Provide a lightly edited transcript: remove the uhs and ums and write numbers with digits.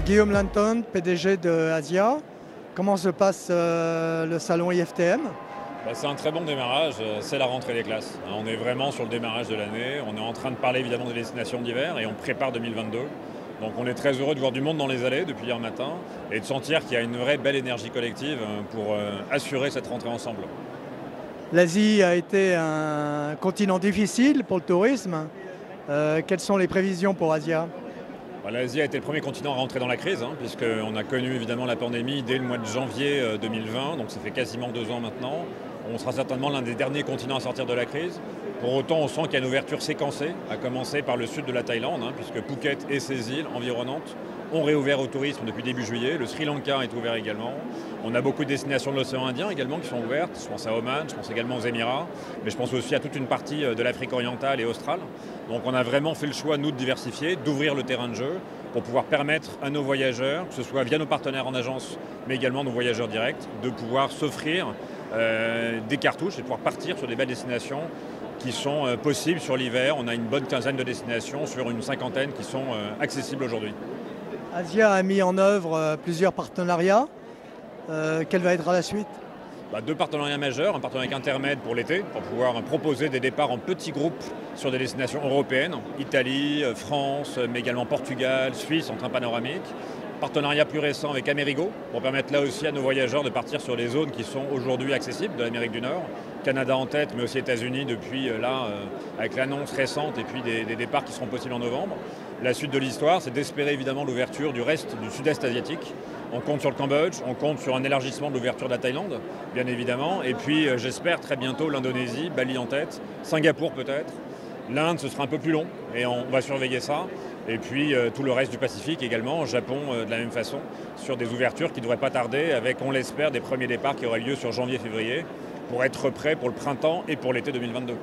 Guillaume Lanton, PDG de Asia. Comment se passe le salon IFTM? C'est un très bon démarrage, c'est la rentrée des classes. On est vraiment sur le démarrage de l'année, on est en train de parler évidemment des destinations d'hiver et on prépare 2022. Donc on est très heureux de voir du monde dans les allées depuis hier matin et de sentir qu'il y a une vraie belle énergie collective pour assurer cette rentrée ensemble. L'Asie a été un continent difficile pour le tourisme. Quelles sont les prévisions pour Asia? L'Asie a été le premier continent à rentrer dans la crise, puisqu'on a connu évidemment la pandémie dès le mois de janvier 2020, donc ça fait quasiment 2 ans maintenant. On sera certainement l'un des derniers continents à sortir de la crise. Pour autant, on sent qu'il y a une ouverture séquencée, à commencer par le sud de la Thaïlande, puisque Phuket et ses îles environnantes ont réouvert au tourisme depuis début juillet. Le Sri Lanka est ouvert également. On a beaucoup de destinations de l'océan Indien également qui sont ouvertes. Je pense à Oman, je pense également aux Émirats, mais je pense aussi à toute une partie de l'Afrique orientale et australe. Donc on a vraiment fait le choix, nous, de diversifier, d'ouvrir le terrain de jeu pour pouvoir permettre à nos voyageurs, que ce soit via nos partenaires en agence, mais également nos voyageurs directs, de pouvoir s'offrir des cartouches et de pouvoir partir sur des belles destinations qui sont possibles sur l'hiver. On a une bonne quinzaine de destinations sur une cinquantaine qui sont accessibles aujourd'hui. Asia a mis en œuvre plusieurs partenariats. Quelle va être la suite? 2 partenariats majeurs, un partenariat intermède pour l'été, pour pouvoir proposer des départs en petits groupes sur des destinations européennes, Italie, France, mais également Portugal, Suisse en train panoramique. Partenariat plus récent avec Amerigo, pour permettre là aussi à nos voyageurs de partir sur les zones qui sont aujourd'hui accessibles de l'Amérique du Nord. Canada en tête, mais aussi États-Unis depuis avec l'annonce récente et puis des départs qui seront possibles en novembre. La suite de l'histoire, c'est d'espérer évidemment l'ouverture du reste du sud-est asiatique. On compte sur le Cambodge, on compte sur un élargissement de l'ouverture de la Thaïlande, bien évidemment. Et puis j'espère très bientôt l'Indonésie, Bali en tête, Singapour peut-être. L'Inde, ce sera un peu plus long et on va surveiller ça. Et puis tout le reste du Pacifique également, Japon de la même façon, sur des ouvertures qui ne devraient pas tarder avec, on l'espère, des premiers départs qui auraient lieu sur janvier-février pour être prêts pour le printemps et pour l'été 2022.